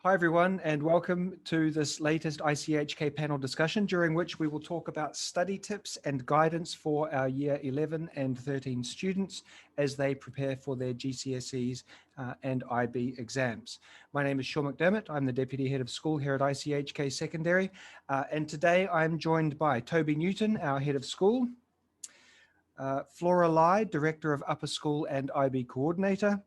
Hi everyone, and welcome to this latest ICHK panel discussion, during which we will talk about study tips and guidance for our year 11 and 13 students as they prepare for their GCSEs and IB exams. My name is Sean McDermott. I'm the Deputy Head of School here at ICHK Secondary, and today I'm joined by Toby Newton, our Head of School, Flora Lai, Director of Upper School and IB Coordinator,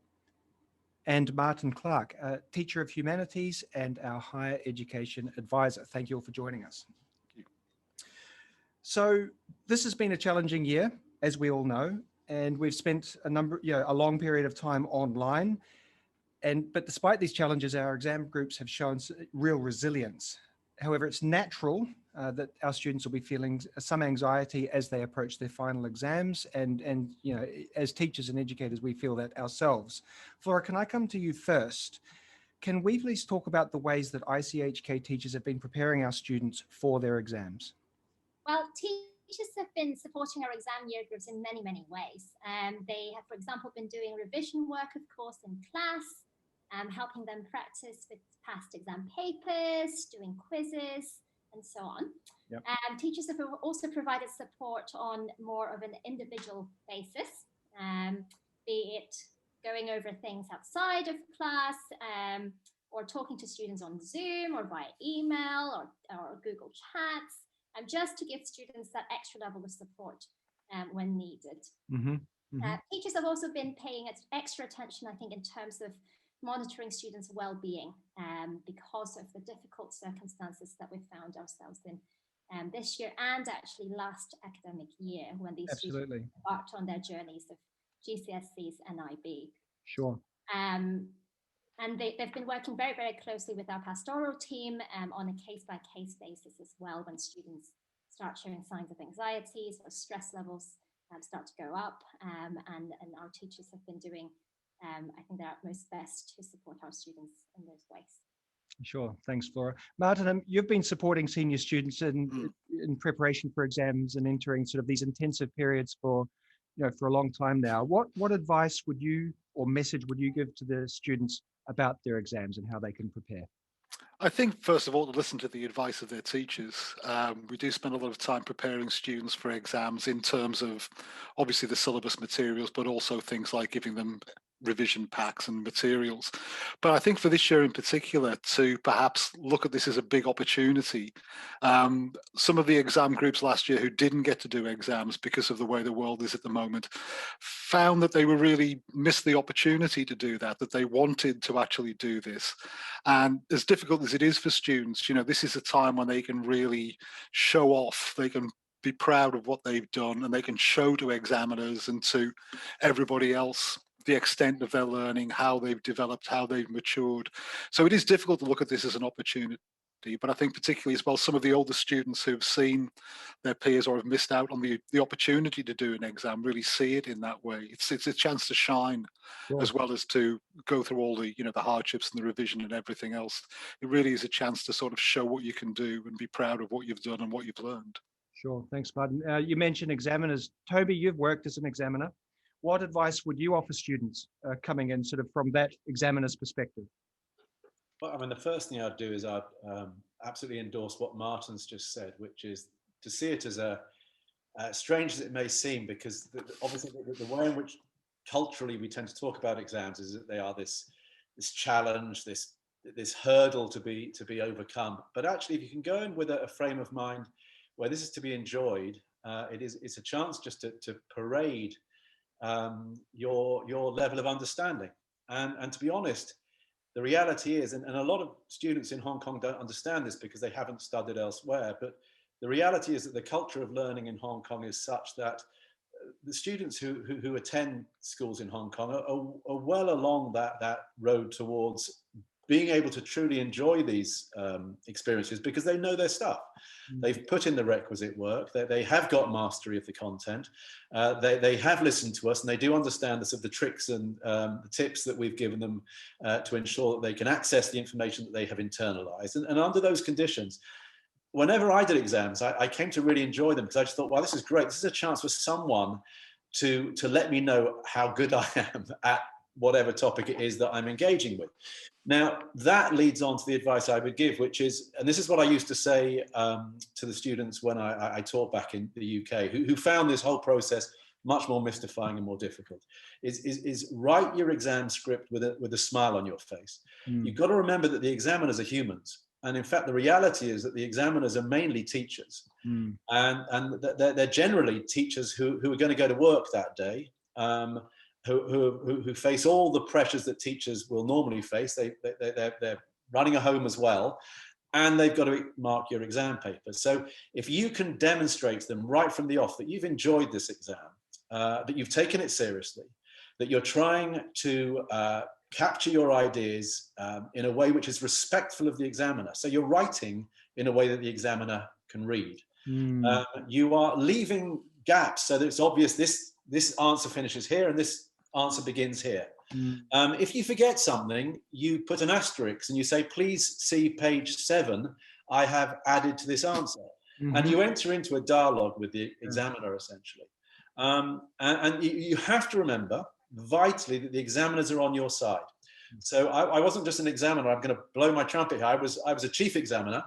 and Martin Clark, Teacher of Humanities and our Higher Education Advisor. Thank you all for joining us. So this has been a challenging year, as we all know, and we've spent a long period of time online. But despite these challenges, our exam groups have shown real resilience. However, it's natural that our students will be feeling some anxiety as they approach their final exams, and you know, as teachers and educators, we feel that ourselves. Flora, can I come to you first? Can we please talk about the ways that ICHK teachers have been preparing our students for their exams? Well, teachers have been supporting our exam year groups in many, many ways. They have, for example, been doing revision work, of course, in class, helping them practice with past exam papers, doing quizzes, and so on. Yep. Teachers have also provided support on more of an individual basis, be it going over things outside of class, or talking to students on Zoom or via email or Google Chats, just to give students that extra level of support when needed. Mm-hmm. Mm-hmm. Teachers have also been paying extra attention, I think, in terms of monitoring students' well-being because of the difficult circumstances that we found ourselves in this year and actually last academic year, when these students embarked on their journeys of GCSEs and IB. Sure. And they've been working very, very closely with our pastoral team on a case-by-case basis as well, when students start showing signs of anxieties or stress levels start to go up. And our teachers have been doing, I think, their utmost best to support our students in those ways. Sure. Thanks, Flora. Martin, you've been supporting senior students in preparation for exams and entering sort of these intensive periods for a long time now. What advice would you or message would you give to the students about their exams and how they can prepare? I think, first of all, to listen to the advice of their teachers. We do spend a lot of time preparing students for exams in terms of, obviously, the syllabus materials, but also things like giving them revision packs and materials. But I think for this year in particular, to perhaps look at this as a big opportunity. Some of the exam groups last year who didn't get to do exams because of the way the world is at the moment found that they were really missed the opportunity to do that they wanted to actually do this. And as difficult as it is for students, this is a time when they can really show off, they can be proud of what they've done, and they can show to examiners and to everybody else the extent of their learning, how they've developed, how they've matured. So it is difficult to look at this as an opportunity, but I think particularly as well, some of the older students who've seen their peers or have missed out on the opportunity to do an exam really see it in that way. It's a chance to shine, sure, as well as to go through all the the hardships and the revision and everything else. It really is a chance to sort of show what you can do and be proud of what you've done and what you've learned. Sure, thanks, Martin. You mentioned examiners. Toby, you've worked as an examiner. What advice would you offer students coming in sort of from that examiner's perspective? Well, I mean, the first thing I'd do is I'd absolutely endorse what Martin's just said, which is to see it as strange as it may seem, because obviously the way in which culturally we tend to talk about exams is that they are this challenge, this hurdle to be overcome. But actually, if you can go in with a frame of mind where this is to be enjoyed, it's a chance just to parade your level of understanding. And to be honest, the reality is, and a lot of students in Hong Kong don't understand this because they haven't studied elsewhere, but the reality is that the culture of learning in Hong Kong is such that the students who attend schools in Hong Kong are well along that road towards being able to truly enjoy these experiences because they know their stuff. They've put in the requisite work, they have got mastery of the content, they have listened to us, and they do understand the sort of the tricks and the tips that we've given them to ensure that they can access the information that they have internalized. And under those conditions, whenever I did exams, I came to really enjoy them because I just thought, wow, this is great. This is a chance for someone to let me know how good I am at whatever topic it is that I'm engaging with. Now, that leads on to the advice I would give, which is, and this is what I used to say to the students when I taught back in the UK, who found this whole process much more mystifying and more difficult, is write your exam script with a smile on your face. You've got to remember that the examiners are humans. And in fact, the reality is that the examiners are mainly teachers. And they're generally teachers who are going to go to work that day, who face all the pressures that teachers will normally face. They're running a home as well, and they've got to mark your exam paper. So if you can demonstrate to them right from the off that you've enjoyed this exam, that you've taken it seriously, that you're trying to capture your ideas in a way which is respectful of the examiner. So you're writing in a way that the examiner can read. You are leaving gaps so that it's obvious this answer finishes here and this answer begins here. If you forget something, you put an asterisk and you say, please see page 7, I have added to this answer. And you enter into a dialogue with the examiner, essentially. And you have to remember vitally that the examiners are on your side. So I wasn't just an examiner. I'm going to blow my trumpet here. I was a chief examiner,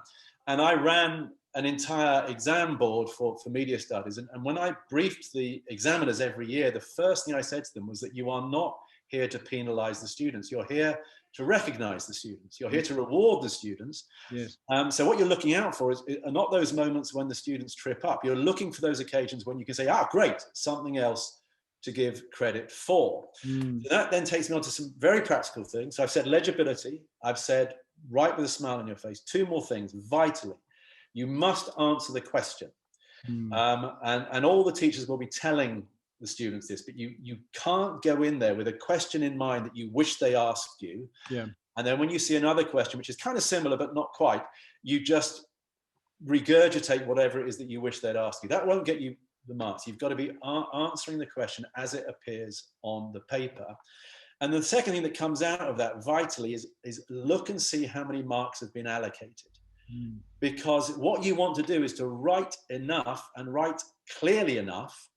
and I ran an entire exam board for media studies. And when I briefed the examiners every year, the first thing I said to them was that you are not here to penalize the students. You're here to recognize the students. You're here to reward the students. Yes. So what you're looking out for are not those moments when the students trip up. You're looking for those occasions when you can say, great, something else to give credit for. So that then takes me on to some very practical things. So I've said legibility. I've said write with a smile on your face. 2 more things, vitally. You must answer the question. And all the teachers will be telling the students this, but you can't go in there with a question in mind that you wish they asked you. And then when you see another question, which is kind of similar, but not quite, you just regurgitate whatever it is that you wish they'd asked you. That won't get you the marks. You've got to be answering the question as it appears on the paper. And the second thing that comes out of that vitally is look and see how many marks have been allocated. Because what you want to do is to write enough and write clearly enough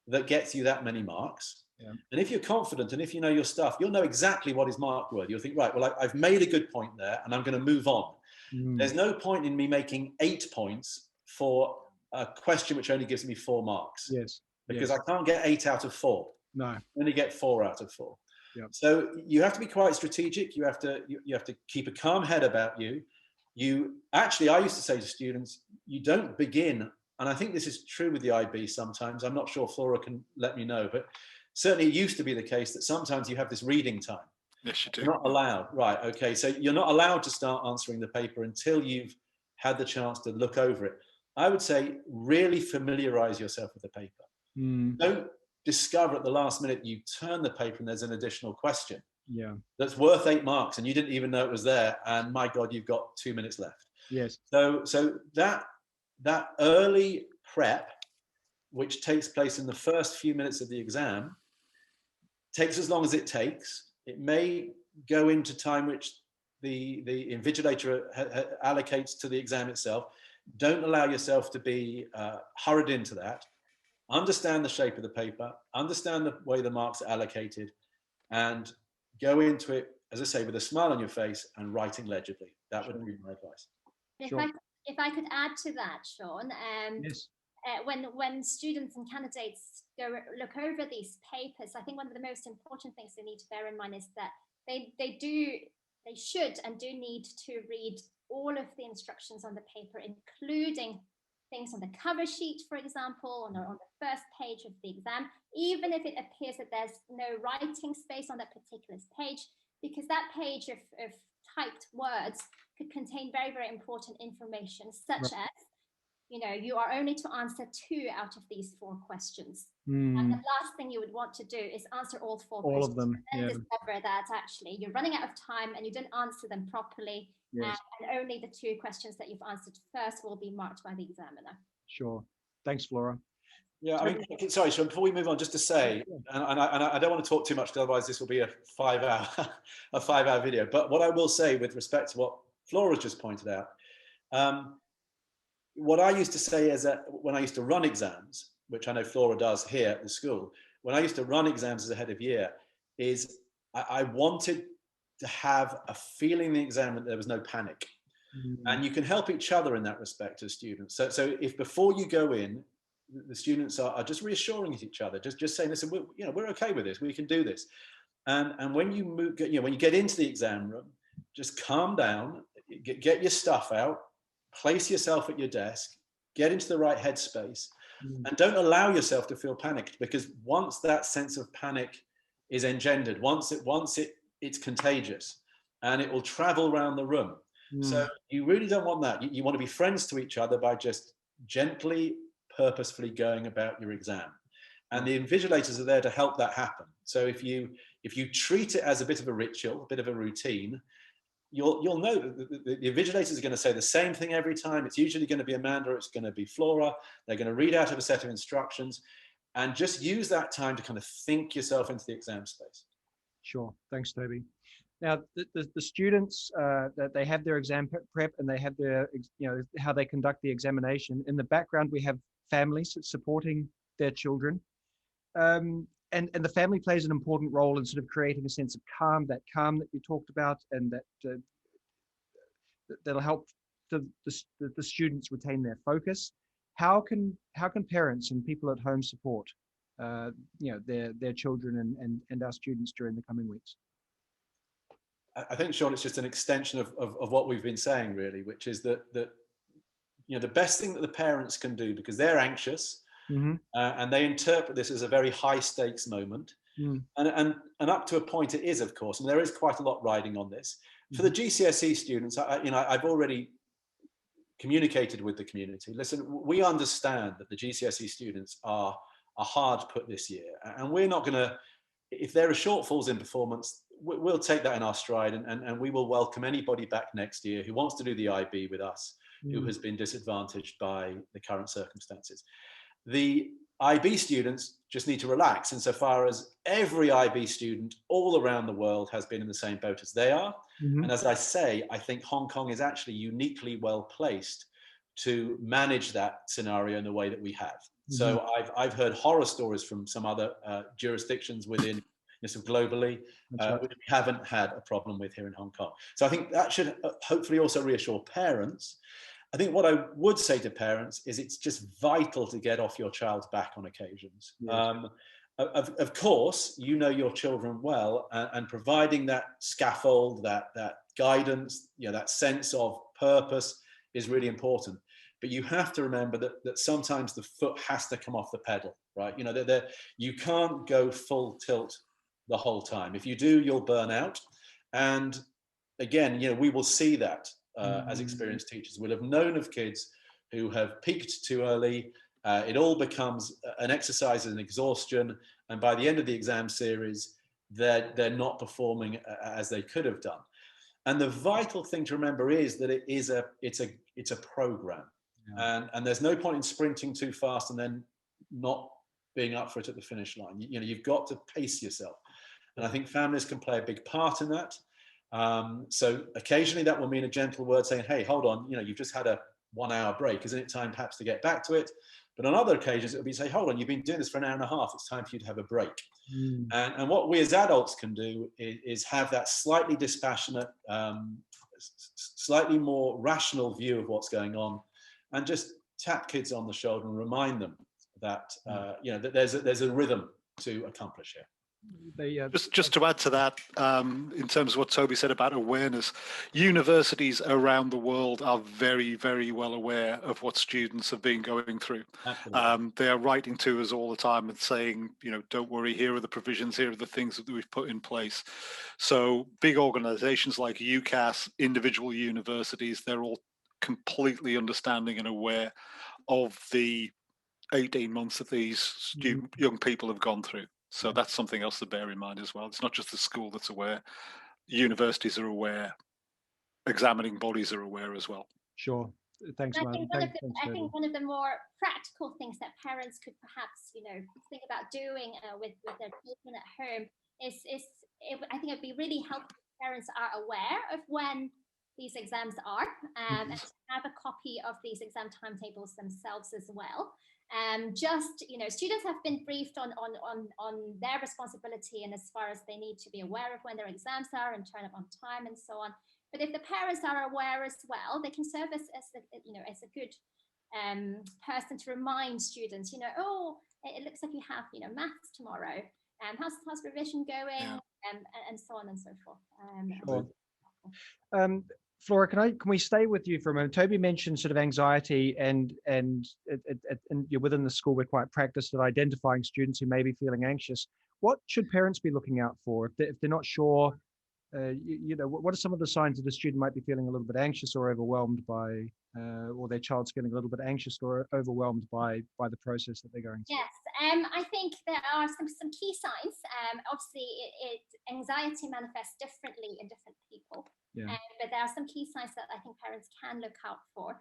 that gets you that many marks. And if you're confident and if you know your stuff, you'll know exactly what is mark worthy. You'll think, right, well, I've made a good point there and I'm going to move on. There's no point in me making 8 points for a question which only gives me 4 marks. Because I can't get 8 out of 4. No. I only get 4 out of 4. So you have to be quite strategic. You have to keep a calm head about you. I used to say to students, you don't begin, and I think this is true with the IB sometimes. I'm not sure Flora can let me know, but certainly it used to be the case that sometimes you have this reading time. Yes, you do. You're not allowed. Right, okay. So you're not allowed to start answering the paper until you've had the chance to look over it. I would say really familiarize yourself with the paper. Don't discover at the last minute you turn the paper and there's an additional question. That's worth 8 marks and you didn't even know it was there, and my God, you've got 2 minutes left. So that early prep, which takes place in the first few minutes of the exam, takes as long as it takes. It may go into time which the invigilator allocates to the exam itself. Don't allow yourself to be hurried into that. Understand the shape of the paper, understand the way the marks are allocated, and go into it, as I say, with a smile on your face and writing legibly. That would be my advice. If I could add to that, Sean, when students and candidates go look over these papers, I think one of the most important things they need to bear in mind is that they should and do need to read all of the instructions on the paper, including things on the cover sheet, for example, on the first page of the exam, even if it appears that there's no writing space on that particular page, because that page of typed words could contain very, very important information, such as, you are only to answer 2 out of these 4 questions. And the last thing you would want to do is answer all 4 questions. All of them. And then discover that actually you're running out of time and you didn't answer them properly. And only the 2 questions that you've answered first will be marked by the examiner. Sure. Thanks, Flora. Yeah, I mean, sorry, Sean, before we move on, just to say, and I don't want to talk too much, because otherwise this will be a 5-hour video. But what I will say with respect to what Flora just pointed out, what I used to say is that when I used to run exams, which I know Flora does here at the school, when I used to run exams as a head of year, is I wanted to have a feeling in the exam that there was no panic. And you can help each other in that respect as students. So if before you go in, the students are just reassuring each other, just saying, listen, we're okay with this, we can do this. And when you move, when you get into the exam room, just calm down, get your stuff out, place yourself at your desk, get into the right headspace, and don't allow yourself to feel panicked, because once that sense of panic is engendered, once it's contagious, and it will travel around the room. So you really don't want that. You want to be friends to each other by just gently, purposefully going about your exam. And the invigilators are there to help that happen. So if you treat it as a bit of a ritual, a bit of a routine, you'll know that the invigilators are going to say the same thing every time. It's usually going to be Amanda, it's going to be Flora. They're going to read out of a set of instructions, and just use that time to kind of think yourself into the exam space. Sure. Thanks, Toby. Now, the students, that they have their exam prep and they have their, how they conduct the examination. In the background, we have families supporting their children. And the family plays an important role in sort of creating a sense of calm, that you talked about, and that'll help the students retain their focus. How can parents and people at home support their children and our students during the coming weeks? I think, Sean, it's just an extension of what we've been saying, really, which is that the best thing that the parents can do, because they're anxious, and they interpret this as a very high stakes moment, and up to a point it is, of course, and there is quite a lot riding on this. For the GCSE students, I've already communicated with the community. Listen, we understand that the GCSE students are hard put this year, and we're not going to, if there are shortfalls in performance, we'll take that in our stride, and we will welcome anybody back next year who wants to do the IB with us, who has been disadvantaged by the current circumstances. The IB students just need to relax insofar as every IB student all around the world has been in the same boat as they are. And as I say, I think Hong Kong is actually uniquely well placed to manage that scenario in the way that we have. So I've heard horror stories from some other jurisdictions within globally, which we haven't had a problem with here in Hong Kong. So I think that should hopefully also reassure parents. I think what I would say to parents is it's just vital to get off your child's back on occasions. Yes. Of course, you know your children well, and providing that scaffold, that guidance, that sense of purpose is really important. But you have to remember that sometimes the foot has to come off the pedal, right? You can't go full tilt the whole time. If you do, you'll burn out. And again, we will see that as experienced teachers. We'll have known of kids who have peaked too early. It all becomes an exercise in exhaustion, and by the end of the exam series, they're not performing as they could have done. And the vital thing to remember is that it's a program, and there's no point in sprinting too fast and then not being up for it at the finish line. You've got to pace yourself, and I think families can play a big part in that. So occasionally that will mean a gentle word saying, hey, hold on, you've just had a 1 hour break. Isn't it time perhaps to get back to it? But on other occasions, it'll be say, hold on, you've been doing this for an hour and a half. It's time for you to have a break. And what we as adults can do is have that slightly dispassionate, slightly more rational view of what's going on, and just tap kids on the shoulder and remind them that, that there's a rhythm to accomplish here. Just to add to that, in terms of what Toby said about awareness, universities around the world are very, very well aware of what students have been going through. They are writing to us all the time and saying, don't worry, here are the provisions, here are the things that we've put in place. So big organizations like UCAS, individual universities, they're all completely understanding and aware of the 18 months that these young people have gone through. So that's something else to bear in mind as well. It's not just the school that's aware. Universities are aware. Examining bodies are aware as well. Sure. Thanks, Martin. I think one of the more practical things that parents could perhaps, think about doing with their children at home is I think it'd be really helpful if parents are aware of when these exams are, and to have a copy of these exam timetables themselves as well. Just, you know, students have been briefed on their responsibility and as far as they need to be aware of when their exams are and turn up on time and so on. But if the parents are aware as well, they can serve as a good person to remind students, you know, oh, it looks like you have, you know, maths tomorrow. How's revision going? Yeah. And so on and so forth. Sure. Flora, can we stay with you for a moment? Toby mentioned sort of anxiety, and you're within the school, we're quite practiced at identifying students who may be feeling anxious. What should parents be looking out for if they're not sure? You know, what are some of the signs that a student might be feeling a little bit anxious or overwhelmed by, or their child's feeling a little bit anxious or overwhelmed by the process that they're going through? Yes, I think there are some key signs. Obviously, anxiety manifests differently in different people. Yeah. But there are some key signs that I think parents can look out for.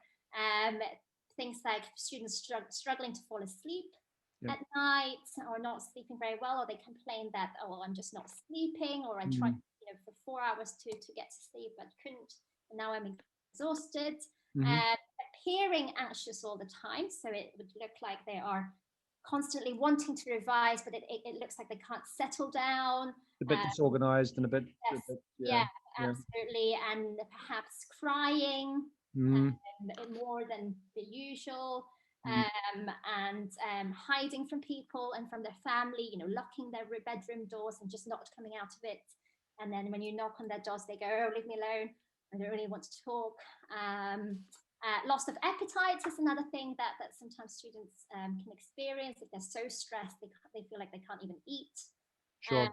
Things like students struggling to fall asleep at night, or not sleeping very well, or they complain that, oh, well, I'm just not sleeping, or I tried, you know, for 4 hours to get to sleep but couldn't, and now I'm exhausted. Appearing anxious all the time, so it would look like they are constantly wanting to revise, but it looks like they can't settle down. A bit disorganized and a bit. Yes, yeah, absolutely, and perhaps crying more than the usual, and hiding from people and from their family. You know, locking their bedroom doors and just not coming out of it. And then when you knock on their doors, they go, "Oh, leave me alone. I don't really want to talk." Loss of appetite is another thing that sometimes students can experience. If they're so stressed, they feel like they can't even eat. Sure.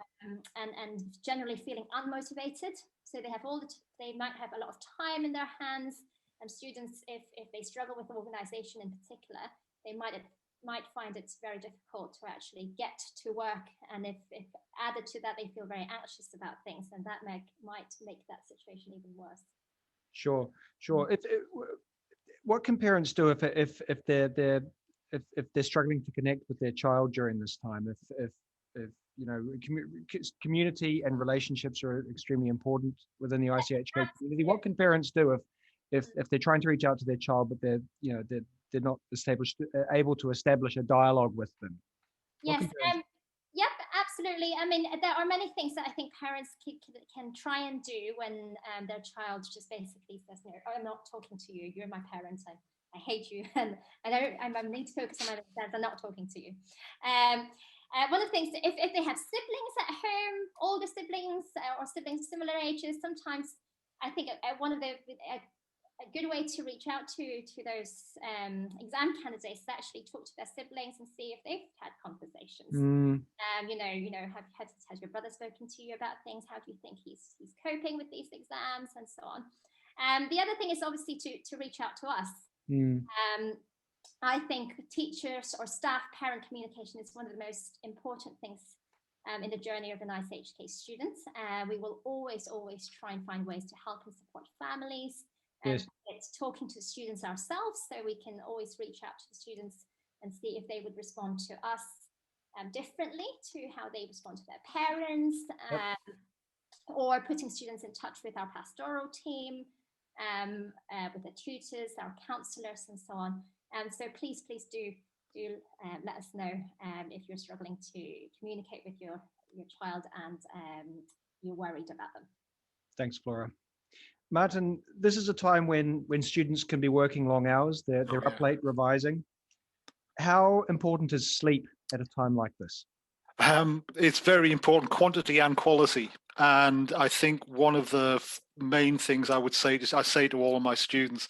And generally feeling unmotivated. So they might have a lot of time in their hands. And students, if they struggle with organization in particular, they might find it's very difficult to actually get to work. And if added to that, they feel very anxious about things, and that might make that situation even worse. Sure. What can parents do if they're struggling to connect with their child during this time? If you know, community and relationships are extremely important within the ICHK community. What can parents do if they're trying to reach out to their child, but they're not able to establish a dialogue with them? Yes. Yep, absolutely. I mean, there are many things that I think parents can try and do when their child just basically says, "No, I'm not talking to you. You're my parent. I hate you, and I need to focus on my exams. I'm not talking to you." One of the things, if they have siblings at home, older siblings or siblings similar ages, sometimes I think one of a good way to reach out to those exam candidates is actually talk to their siblings and see if they've had conversations. Has your brother spoken to you about things? How do you think he's coping with these exams, and so on? The other thing is obviously to reach out to us. I think teachers or staff parent communication is one of the most important things in the journey of an ICHK student. We will always try and find ways to help and support families. Yes. It's talking to students ourselves, so we can always reach out to the students and see if they would respond to us differently to how they respond to their parents, or putting students in touch with our pastoral team, with the tutors, our counselors, and so on. So please do let us know if you're struggling to communicate with your child and you're worried about them. Thanks, Flora. Martin, this is a time when students can be working long hours. They're up late revising. How important is sleep at a time like this? It's very important, quantity and quality. And I think one of the main things I would say is, I say to all of my students,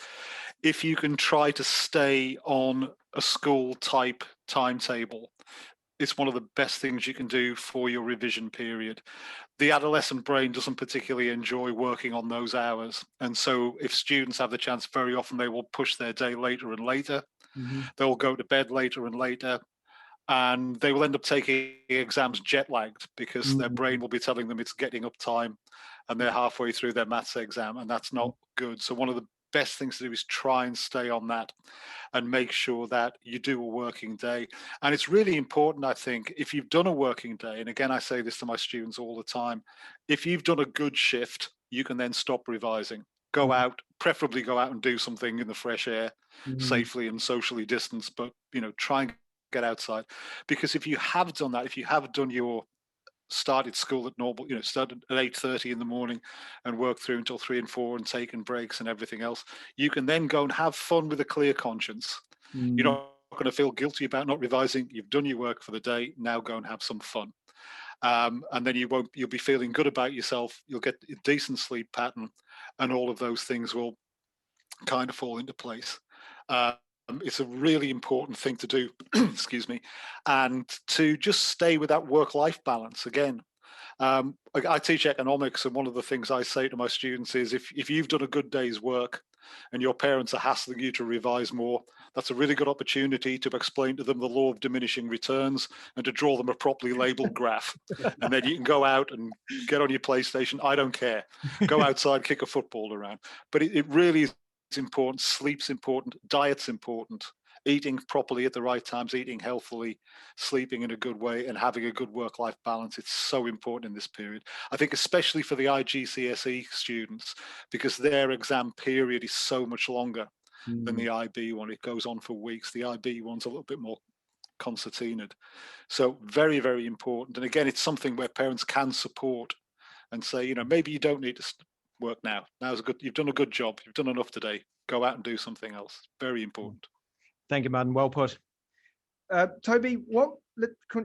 if you can try to stay on a school type timetable, it's one of the best things you can do for your revision period. The adolescent brain doesn't particularly enjoy working on those hours. And so if students have the chance, very often they will push their day later and later. They'll go to bed later and later. And they will end up taking exams jet lagged because their brain will be telling them it's getting up time and they're halfway through their maths exam, and that's not good. So one of the best things to do is try and stay on that and make sure that you do a working day. And it's really important, I think, if you've done a working day, and again, I say this to my students all the time, if you've done a good shift, you can then stop revising. Go out, preferably go out and do something in the fresh air, Mm. safely and socially distanced, but, you know, try and get outside. Because if you have done that, if you have done your started school at normal, you know, started at 8:30 in the morning and worked through until 3 and 4 and taken breaks and everything else, you can then go and have fun with a clear conscience. Mm. You're not going to feel guilty about not revising. You've done your work for the day. Now go and have some fun. And then you'll be feeling good about yourself. You'll get a decent sleep pattern, and all of those things will kind of fall into place. It's a really important thing to do, excuse me, and to just stay with that work-life balance. Again, I teach economics, and one of the things I say to my students is, if you've done a good day's work and your parents are hassling you to revise more, that's a really good opportunity to explain to them the law of diminishing returns and to draw them a properly labeled graph. And then you can go out and get on your PlayStation. I don't care. Go outside, kick a football around. But it really is important. Sleep's important. Diet's important. Eating properly at the right times, eating healthily, sleeping in a good way, and having a good work-life balance. It's so important in this period. I think especially for the IGCSE students, because their exam period is so much longer than the IB one. It goes on for weeks. The IB one's a little bit more concertinaed. So very, very important. And again, it's something where parents can support and say, you know, maybe you don't need to work now. You've done a good job. You've done enough today. Go out and do something else. Very important. Thank you, Martin. Well put. Toby,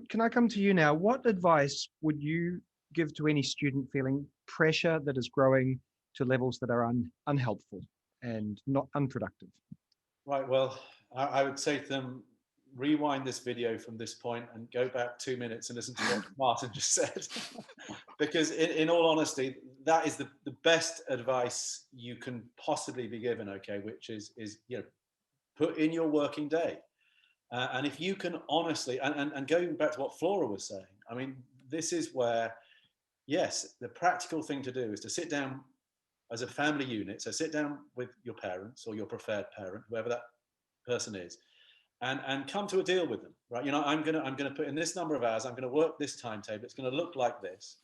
can I come to you now? What advice would you give to any student feeling pressure that is growing to levels that are unhelpful and not unproductive? Right, well, I would say to them, rewind this video from this point and go back 2 minutes and listen to what Martin just said. Because in all honesty, that is the best advice you can possibly be given, okay, which is you know, put in your working day. And if you can honestly, and going back to what Flora was saying, I mean, this is where, yes, the practical thing to do is to sit down as a family unit. So sit down with your parents or your preferred parent, whoever that person is, and come to a deal with them, right? You know, I'm gonna put in this number of hours. I'm gonna work this timetable. It's gonna look like this,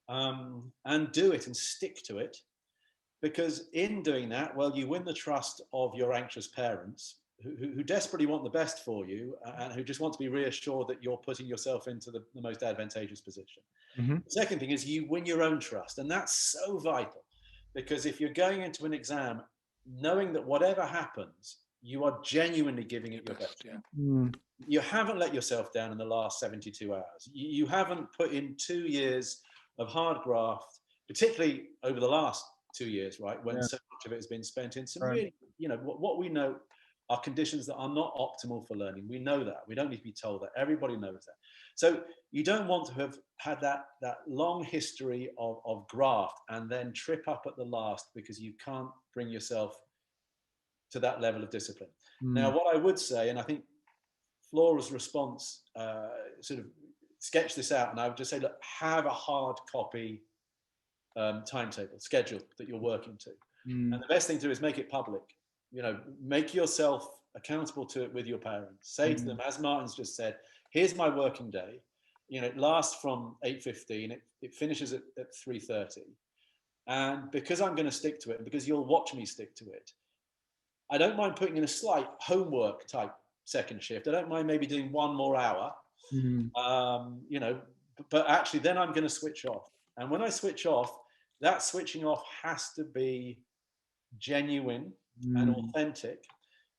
and do it and stick to it. Because in doing that, well, you win the trust of your anxious parents who desperately want the best for you and who just want to be reassured that you're putting yourself into the most advantageous position. Mm-hmm. The second thing is you win your own trust. And that's so vital, because if you're going into an exam knowing that whatever happens, you are genuinely giving it your best. Yeah. You haven't let yourself down in the last 72 hours. You haven't put in 2 years of hard graft, particularly over the last 2 years, right? When so much of it has been spent in some really, you know, what we know are conditions that are not optimal for learning. We know that. We don't need to be told that. Everybody knows that. So you don't want to have had that long history of graft and then trip up at the last because you can't bring yourself to that level of discipline. Now, what I would say, and I think Flora's response sort of sketched this out, and I would just say, look, have a hard copy timetable, schedule that you're working to. And the best thing to do is make it public. You know, make yourself accountable to it with your parents. Say to them, as Martin's just said, here's my working day. You know, it lasts from 8:15, it finishes at 3:30. And because I'm going to stick to it, and because you'll watch me stick to it, I don't mind putting in a slight homework type second shift. I don't mind maybe doing 1 more hour, you know, but actually then I'm going to switch off. And when I switch off, that switching off has to be genuine and authentic.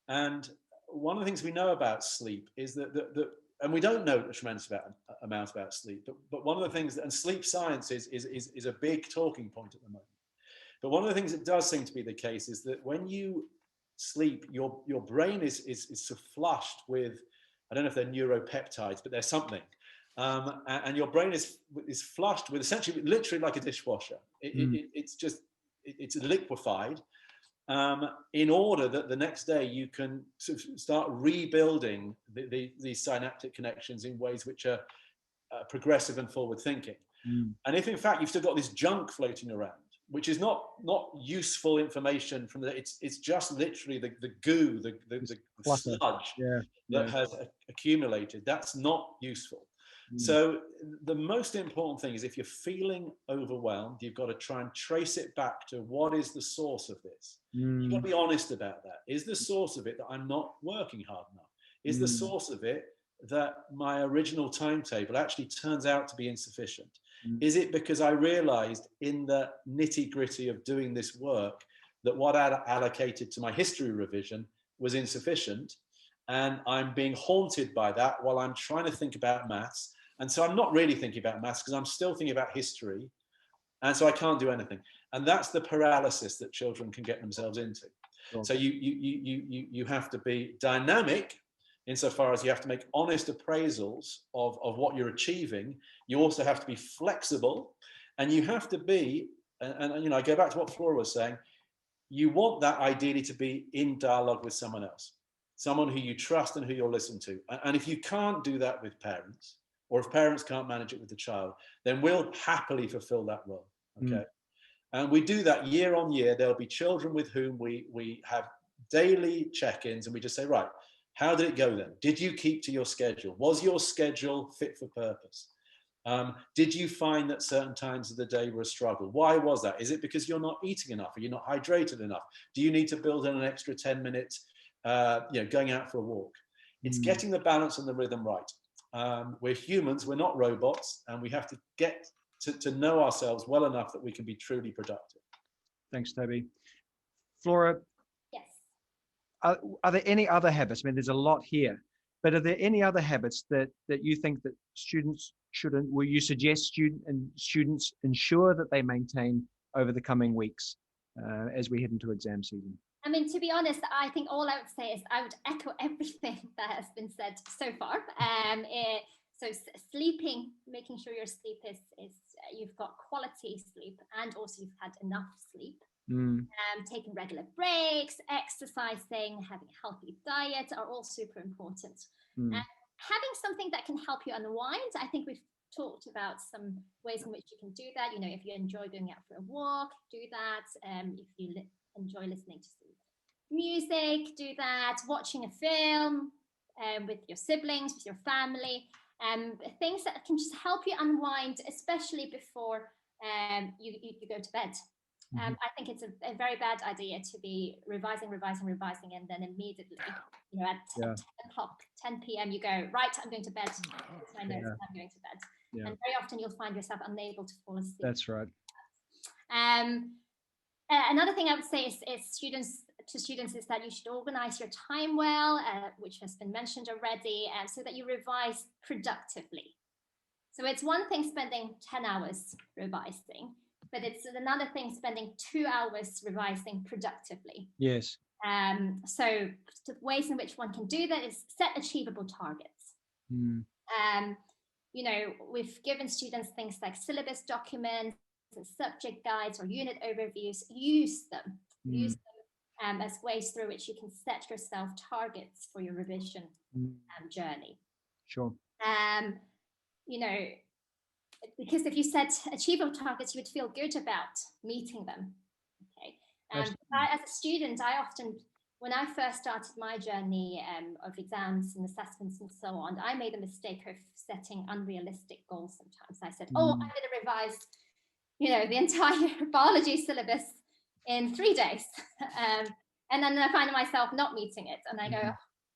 And one of the things we know about sleep is that and we don't know a tremendous amount about sleep, but one of the things and sleep science is a big talking point at the moment. But one of the things that does seem to be the case is that when you sleep, your brain is so flushed with, I don't know if they're neuropeptides, but there's something. And your brain is flushed with essentially literally like a dishwasher. It's liquefied in order that the next day you can sort of start rebuilding these synaptic connections in ways which are progressive and forward thinking. And if in fact you've still got this junk floating around, which is not useful information from it's just literally the goo, the sludge that has accumulated, that's not useful. So the most important thing is, if you're feeling overwhelmed, you've got to try and trace it back to what is the source of this. You've got to be honest about that. Is the source of it that I'm not working hard enough? Is the source of it that my original timetable actually turns out to be insufficient? Is it because I realized in the nitty-gritty of doing this work that what I allocated to my history revision was insufficient, and I'm being haunted by that while I'm trying to think about maths? And so I'm not really thinking about maths because I'm still thinking about history, and so I can't do anything. And that's the paralysis that children can get themselves into. Sure. So you have to be dynamic insofar as you have to make honest appraisals of what you're achieving. You also have to be flexible, and you have to be, and you know, I go back to what Flora was saying, you want that ideally to be in dialogue with someone else, someone who you trust and who you'll listen to. And if you can't do that with parents, or if parents can't manage it with the child, then we'll happily fulfill that role, okay? And we do that year on year. There'll be children with whom we have daily check-ins, and we just say, right, how did it go then? Did you keep to your schedule? Was your schedule fit for purpose? Did you find that certain times of the day were a struggle? Why was that? Is it because you're not eating enough? Are you not hydrated enough? Do you need to build in an extra 10 minutes, going out for a walk? It's getting the balance and the rhythm right. We're humans, we're not robots, and we have to get to know ourselves well enough that we can be truly productive. Thanks, Toby. Flora, yes. Are there any other habits? I mean, there's a lot here, but are there any other habits that you think that students shouldn't, will you suggest students ensure that they maintain over the coming weeks as we head into exam season? I mean, to be honest, I think all I would say is I would echo everything that has been said so far. So sleeping, making sure your sleep is you've got quality sleep, and also you've had enough sleep. Taking regular breaks, exercising, having a healthy diet are all super important. Having something that can help you unwind. I think we've talked about some ways in which you can do that. You know, if you enjoy going out for a walk, do that. If you enjoy listening to some music, do that. Watching a film with your siblings, with your family. Things that can just help you unwind, especially before you go to bed. I think it's a very bad idea to be revising, and then immediately, you know, at 10 o'clock, 10 p.m. you go, right, I'm going to bed. It's my notes, I'm going to bed. And very often you'll find yourself unable to fall asleep. That's right. Another thing I would say is to students is that you should organize your time well, which has been mentioned already, so that you revise productively. So it's one thing spending 10 hours revising, but it's another thing spending 2 hours revising productively. Yes. So the ways in which one can do that is set achievable targets. You know, we've given students things like syllabus documents and subject guides or unit overviews. Use them. Use them as ways through which you can set yourself targets for your revision journey. Sure. You know, because if you set achievable targets, you would feel good about meeting them. Okay. As a student, I often, when I first started my journey of exams and assessments and so on, I made the mistake of setting unrealistic goals sometimes. I said, oh, I'm going to revise, you know, the entire biology syllabus in 3 days. And then I find myself not meeting it. And I go,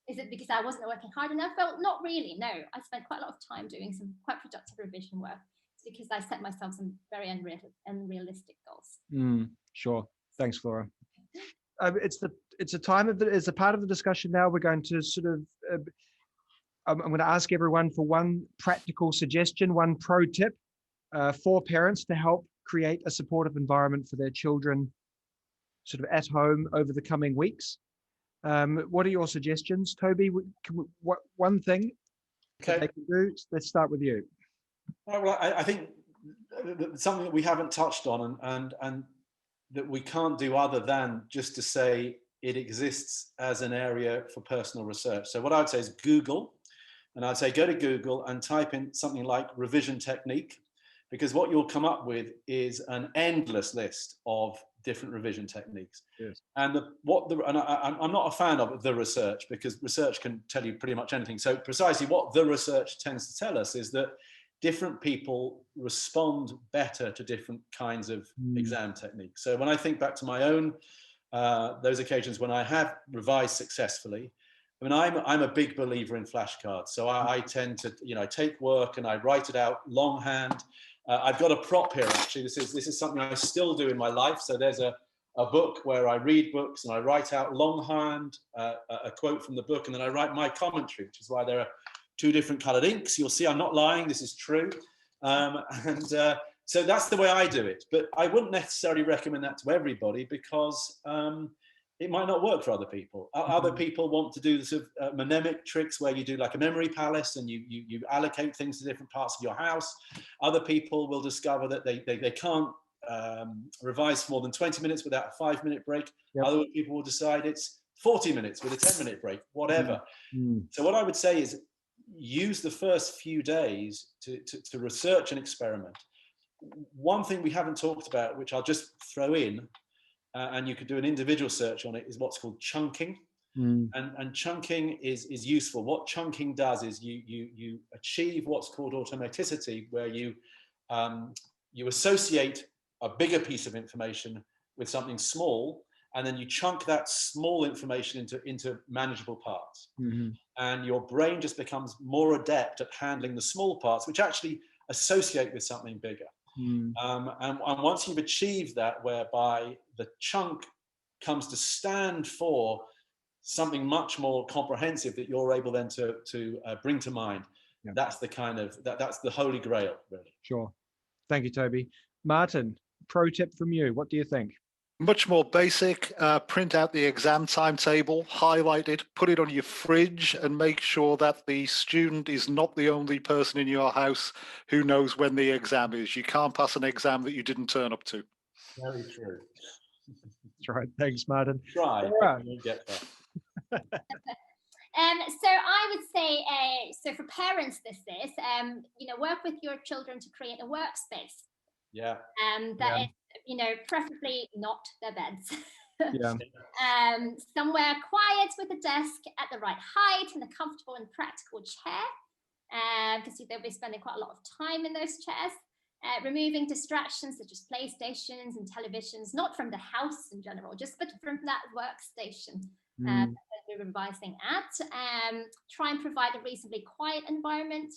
is it because I wasn't working hard enough? Well, not really. No, I spent quite a lot of time doing some quite productive revision work. It's because I set myself some very unrealistic goals. Sure. Thanks, Flora. It's a time of it's a part of the discussion now. We're going to sort of, I'm going to ask everyone for one practical suggestion, one pro tip for parents to help create a supportive environment for their children sort of at home over the coming weeks. What are your suggestions, Toby? What one thing that they can do? Let's start with you. Well, I think something that we haven't touched on and that we can't do other than just to say it exists as an area for personal research. So what I would say is Google, and I'd say go to Google and type in something like revision technique, because what you'll come up with is an endless list of different revision techniques. Yes. And I'm not a fan of the research, because research can tell you pretty much anything. So precisely what the research tends to tell us is that different people respond better to different kinds of exam techniques. So when I think back to my own, those occasions when I have revised successfully, I mean, I'm a big believer in flashcards. So I tend to, take work and I write it out longhand. I've got a prop here, actually. This is something I still do in my life. So there's a book where I read books and I write out longhand a quote from the book, and then I write my commentary, which is why there are two different colored inks. You'll see I'm not lying. This is true. So that's the way I do it. But I wouldn't necessarily recommend that to everybody, because it might not work for other people. Other people want to do the sort of mnemonic tricks where you do like a memory palace and you allocate things to different parts of your house. Other people will discover that they can't revise for more than 20 minutes without a 5-minute break. Yep. Other people will decide it's 40 minutes with a 10-minute break, whatever. So what I would say is use the first few days to research and experiment. One thing we haven't talked about, which I'll just throw in, and you could do an individual search on it, is what's called chunking. And chunking is useful. What chunking does is you achieve what's called automaticity, where you associate a bigger piece of information with something small, and then you chunk that small information into manageable parts. And your brain just becomes more adept at handling the small parts, which actually associate with something bigger. And once you've achieved that, whereby the chunk comes to stand for something much more comprehensive that you're able then to bring to mind, that's the kind of that's the holy grail, really. Sure. Thank you, Toby. Martin, pro tip from you. What do you think? Much more basic. Print out the exam timetable, highlight it, put it on your fridge, and make sure that the student is not the only person in your house who knows when the exam is. You can't pass an exam that you didn't turn up to. Very true. That's right. Thanks, Martin. Try. Right. Get that. So I would say, so for parents, this is, work with your children to create a workspace. Yeah. That is, preferably not their beds. Yeah. Somewhere quiet with a desk at the right height and a comfortable and practical chair, because they'll be spending quite a lot of time in those chairs. Removing distractions such as PlayStations and televisions, not from the house in general, but from that workstation that they're revising at. Try and provide a reasonably quiet environment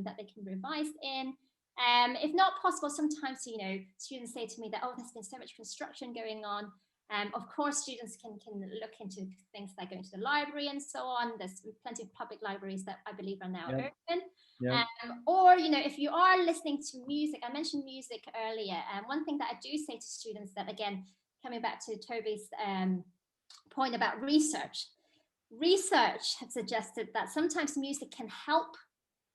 that they can revise in. If not possible, sometimes, students say to me that, there's been so much construction going on. Of course, students can look into things like going to the library and so on. There's plenty of public libraries that I believe are now open. Yeah. Or, if you are listening to music, I mentioned music earlier. One thing that I do say to students that, again, coming back to Toby's point about research has suggested that sometimes music can help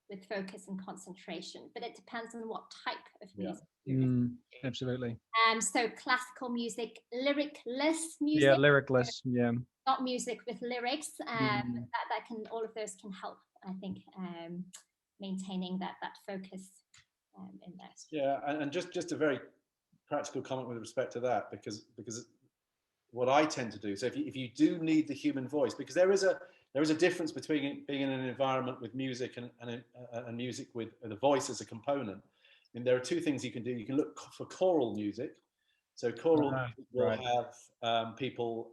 with focus and concentration, but it depends on what type of music you're listening to. Absolutely. So classical music, lyricless music. Yeah, lyricless. Yeah. Not music with lyrics. All of those can help, I think, maintaining that focus in there. Yeah, and just a very practical comment with respect to that, because what I tend to do, so if you do need the human voice, because there is a difference between being in an environment with music and music with the voice as a component. I mean, there are two things you can do. You can look for choral music. So choral music will have people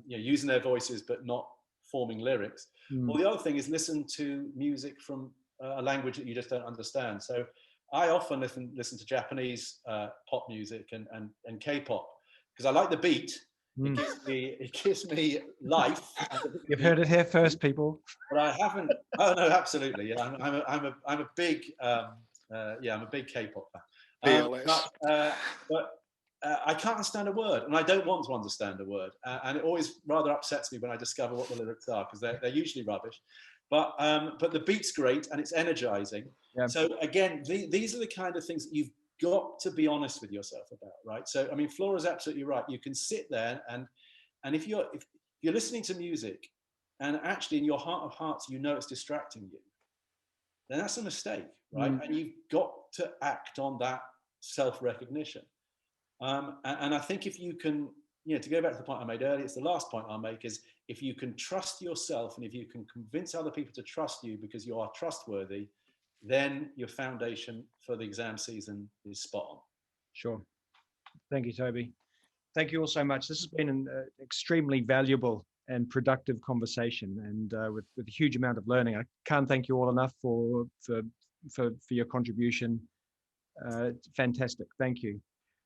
using their voices but not forming lyrics. Well, the other thing is listen to music from a language that you just don't understand. So I often listen to Japanese pop music and K-pop, because I like the beat. It gives me life. You've heard it here first, people. But I haven't. Oh no, absolutely. Yeah, I'm a big I'm a big K-pop fan. But I can't understand a word, and I don't want to understand a word. And it always rather upsets me when I discover what the lyrics are, because they're usually rubbish. But the beat's great and it's energizing. Yeah. So again, these are the kind of things that you've got to be honest with yourself about, right? So I mean, Flora's absolutely right. You can sit there and if you're listening to music and actually in your heart of hearts it's distracting you, then that's a mistake, right? And you've got to act on that self-recognition. And I think if you can, to go back to the point I made earlier, it's the last point I'll make, is if you can trust yourself and if you can convince other people to trust you because you are trustworthy, then your foundation for the exam season is spot on. Sure. Thank you, Toby. Thank you all so much. This has been an extremely valuable and productive conversation, and with a huge amount of learning. I can't thank you all enough for your contribution. Fantastic. Thank you.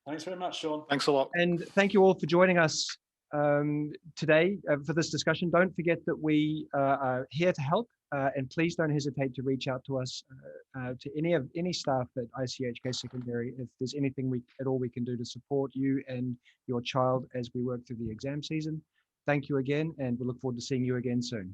Thanks very much, Sean. Thanks a lot. And thank you all for joining us today for this discussion. Don't forget that we are here to help, and please don't hesitate to reach out to us, to any staff at ICHK Secondary, if there's anything at all we can do to support you and your child as we work through the exam season. Thank you again, and we look forward to seeing you again soon.